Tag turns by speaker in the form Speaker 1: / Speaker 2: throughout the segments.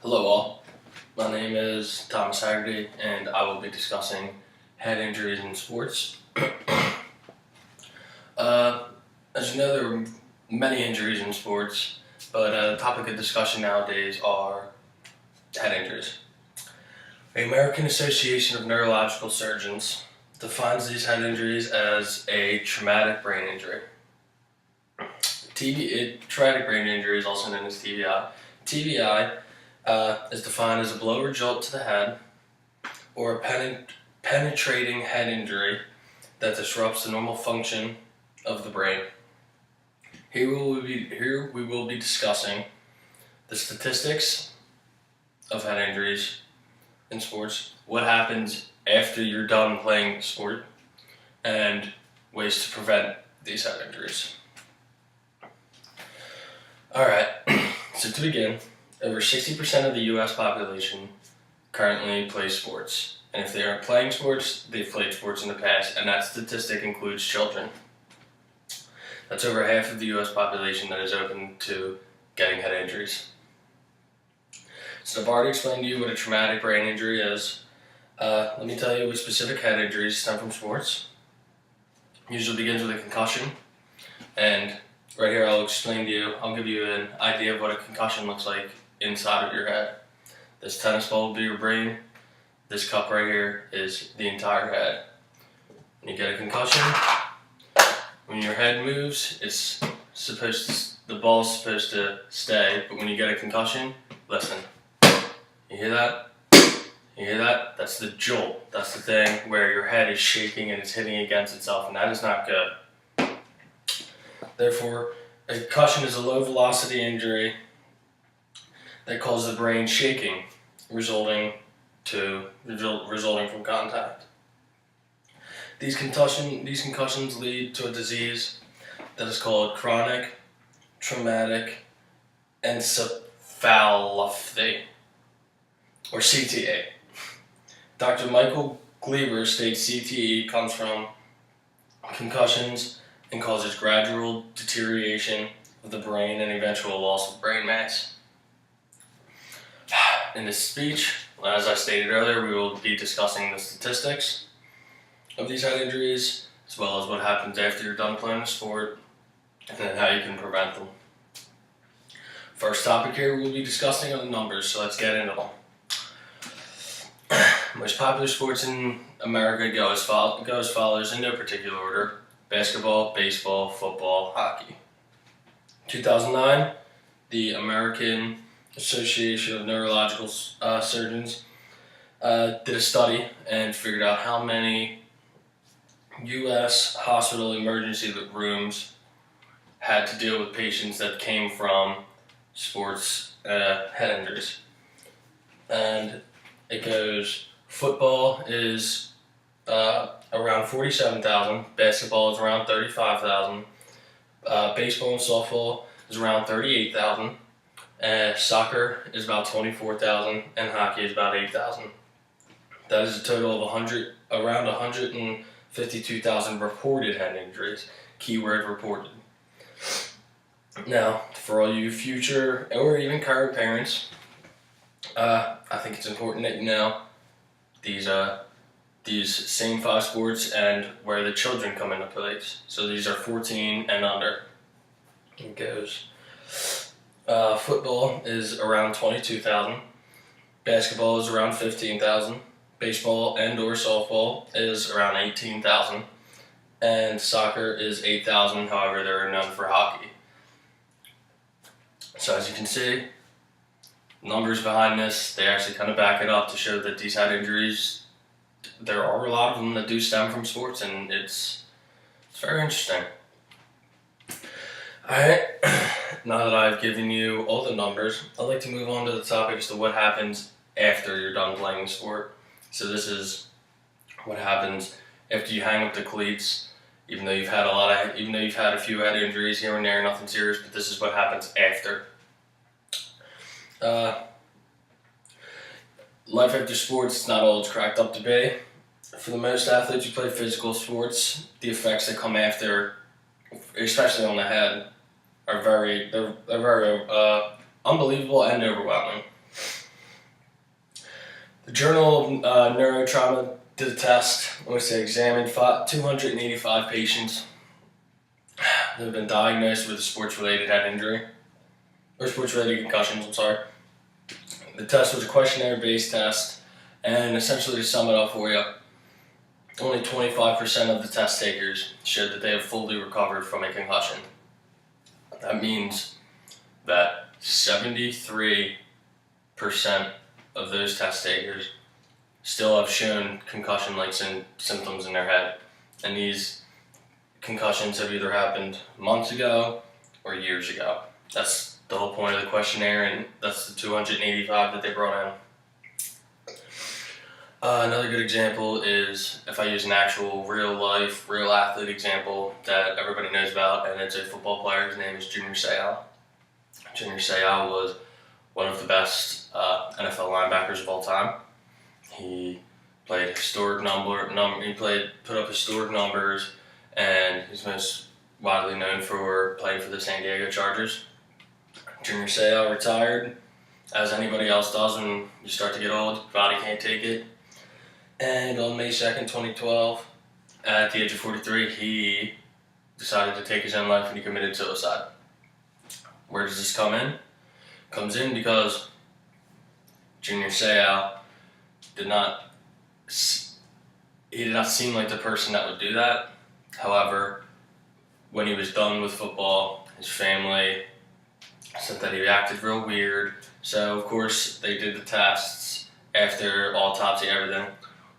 Speaker 1: Hello all, my name is Thomas Haggerty and I will be discussing head injuries in sports. uh, as you know, there are many injuries in sports, but the topic of discussion nowadays are head injuries. The American Association of Neurological Surgeons defines these head injuries as a traumatic brain injury. Traumatic brain injury is also known as TBI. TBI is defined as a blow or jolt to the head or a penetrating head injury that disrupts the normal function of the brain. Here we will be discussing the statistics of head injuries in sports, what happens after you're done playing the sport, and ways to prevent these head injuries. Alright, so to begin, over 60% of the US population currently plays sports. And if they aren't playing sports, they've played sports in the past, and that statistic includes children. That's over half of the US population that is open to getting head injuries. So I've already explained to you what a traumatic brain injury is. Let me tell you what specific head injuries stem from sports. It usually begins with a concussion, and right here I'll give you an idea of what a concussion looks like inside of your head. This tennis ball will be your brain. This cup right here is the entire head. When you get a concussion, when your head moves, the ball's supposed to stay, but when you get a concussion, listen. You hear that? You hear that? That's the jolt. That's the thing where your head is shaking and it's hitting against itself, and that is not good. Therefore, a concussion is a low velocity injury that causes the brain shaking, resulting from contact. These concussions lead to a disease that is called chronic traumatic encephalopathy, or CTA. Dr. Michael Gleiber states CTE comes from concussions and causes gradual deterioration of the brain and eventual loss of brain mass. In this speech, as I stated earlier, we will be discussing the statistics of these head injuries, as well as what happens after you're done playing the sport, and then how you can prevent them. First topic here, we'll be discussing the numbers, so let's get into them. Most popular sports in America go as follows in no particular order: basketball, baseball, football, hockey. 2009, the American Association of Neurological Surgeons did a study and figured out how many U.S. hospital emergency rooms had to deal with patients that came from sports head injuries. And it goes, football is around 47,000, basketball is around 35,000, baseball and softball is around 38,000, soccer is about 24,000, and hockey is about 8,000. That is a total of around 152,000 reported head injuries. Keyword reported. Now, for all you future or even current parents, I think it's important that you know these same 5 sports and where the children come into place. So these are 14 and under. It goes. Football is around 22,000. Basketball is around 15,000. Baseball and or softball is around 18,000. And soccer is 8,000. However, there are none for hockey. So as you can see, numbers behind this, they actually kind of back it up to show that these head injuries, there are a lot of them that do stem from sports, and it's very interesting. Alright, now that I've given you all the numbers, I'd like to move on to the topic as to what happens after you're done playing the sport. So this is what happens after you hang up the cleats. Even though you've had a few head injuries here and there, nothing serious, but this is what happens after. Life after sports is not all it's cracked up to be. For the most athletes who play physical sports, the effects that come after, especially on the head, are very unbelievable and overwhelming. The Journal of Neurotrauma did a test, in which they examined 285 patients that have been diagnosed with a sports-related head injury, or sports-related concussions, I'm sorry. The test was a questionnaire-based test, and essentially to sum it up for you, only 25% of the test takers showed that they have fully recovered from a concussion. That means that 73% of those test takers still have shown concussion-like symptoms in their head, and these concussions have either happened months ago or years ago. That's the whole point of the questionnaire, and that's the 285 that they brought in. Another good example is if I use an actual real athlete example that everybody knows about, and it's a football player. His name is Junior Seau. Junior Seau was one of the best NFL linebackers of all time. He played put up historic numbers, and he's most widely known for playing for the San Diego Chargers. Junior Seau retired, as anybody else does when you start to get old. Your body can't take it. And on May 2nd, 2012, at the age of 43, he decided to take his own life and he committed suicide. Where does this come in? Comes in because Junior Seau did not seem like the person that would do that. However, when he was done with football, his family said that he acted real weird. So of course they did the tests after autopsy, everything.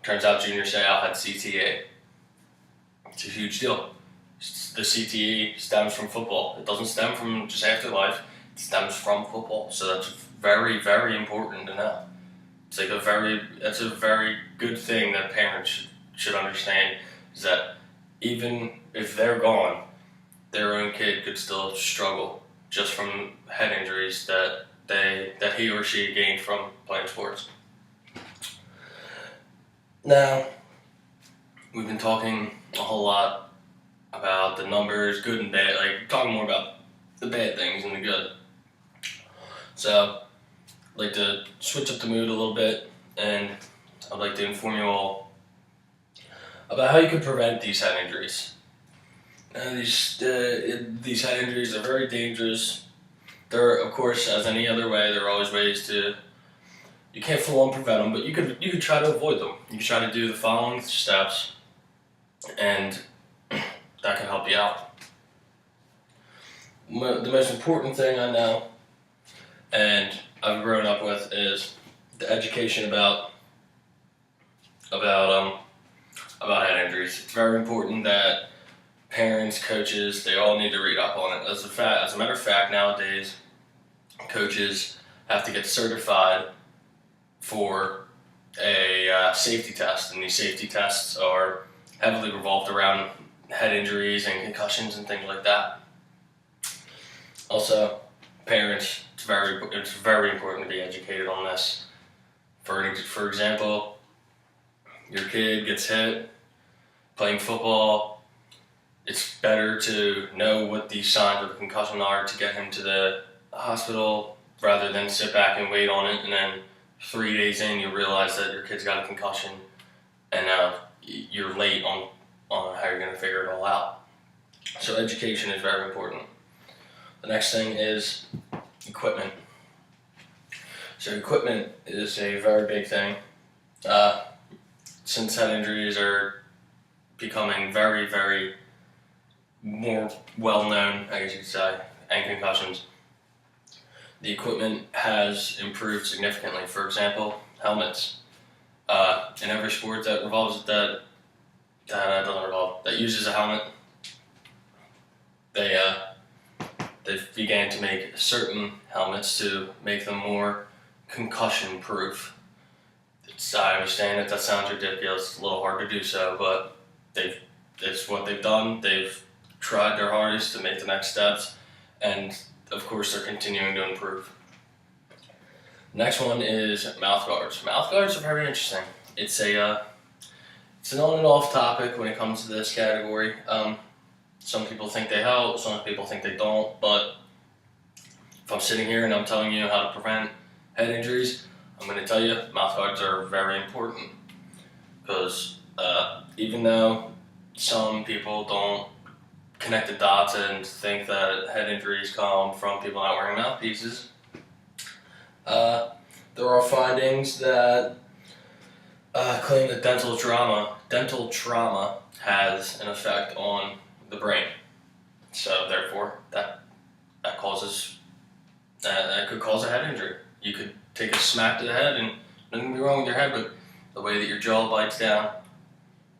Speaker 1: Turns out Junior Seau had CTE. It's a huge deal. The CTE stems from football. It doesn't stem from just afterlife. It stems from football. So that's very, very important to know. That's a very good thing that parents should understand, is that even if they're gone, their own kid could still struggle just from head injuries that he or she gained from playing sports. Now, we've been talking a whole lot about the numbers, good and bad, talking more about the bad things than the good. So, I'd like to switch up the mood a little bit, and I'd like to inform you all about how you can prevent these head injuries. These head injuries are very dangerous. There, of course, as any other way, there are always ways to. You can't full on prevent them, but you could try to avoid them. You can try to do the following steps, and that can help you out. The most important thing I know, and I've grown up with, is the education about head injuries. It's very important that parents, coaches, they all need to read up on it. As a matter of fact, nowadays, coaches have to get certified for a safety test, and these safety tests are heavily revolved around head injuries and concussions and things like that. Also, parents, it's very important to be educated on this. For example, your kid gets hit playing football. It's better to know what the signs of a concussion are to get him to the hospital rather than sit back and wait on it, and then 3 days in you realize that your kid's got a concussion, and now you're late on how you're going to figure it all out. So education is very important. The next thing is equipment. So equipment is a very big thing. Since head injuries are becoming very, very more well-known, I guess you could say, and concussions, the equipment has improved significantly. For example, helmets. In every sport that uses a helmet, they began to make certain helmets to make them more concussion-proof. I understand that sounds ridiculous. It's a little hard to do so, but it's what they've done. They've tried their hardest to make the next steps, and of course, they're continuing to improve. Next one is mouth guards. Mouth guards are very interesting. It's an on and off topic when it comes to this category. Some people think they help, some people think they don't, but if I'm sitting here and I'm telling you how to prevent head injuries, I'm going to tell you, mouth guards are very important because even though some people don't connect the dots and think that head injuries come from people not wearing mouthpieces, there are findings that claim that dental trauma has an effect on the brain. So therefore, that could cause a head injury. You could take a smack to the head, and nothing can be wrong with your head, but the way that your jaw bites down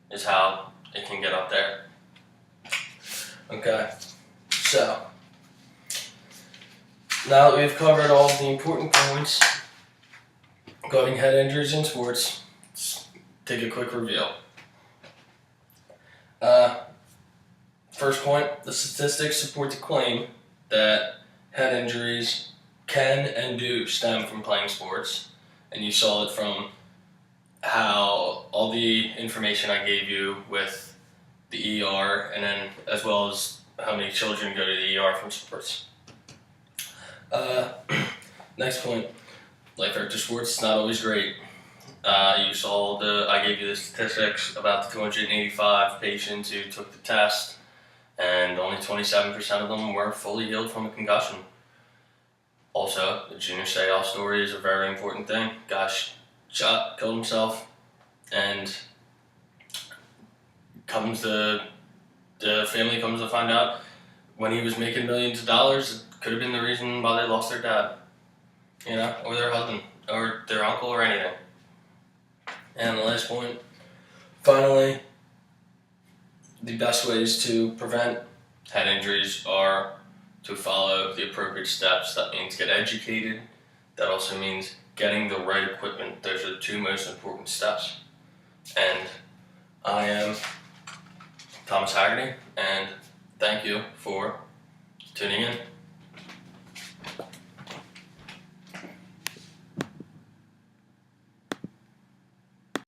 Speaker 1: is how it can get up there. Okay, so now that we've covered all of the important points regarding head injuries in sports, let's take a quick review. First point, the statistics support the claim that head injuries can and do stem from playing sports, and you saw it from how all the information I gave you with the ER, and then as well as how many children go to the ER from sports. Next point, life after sports is not always great. You saw I gave you the statistics about the 285 patients who took the test, and only 27% of them were fully healed from a concussion. Also, the Junior Seau story is a very important thing. Guy killed himself, and the family comes to find out when he was making millions of dollars, it could have been the reason why they lost their dad, or their husband, or their uncle, or anything. And the last point, finally, the best ways to prevent head injuries are to follow the appropriate steps. That means get educated. That also means getting the right equipment. Those are the two most important steps. And I am Thomas Haggerty, and thank you for tuning in.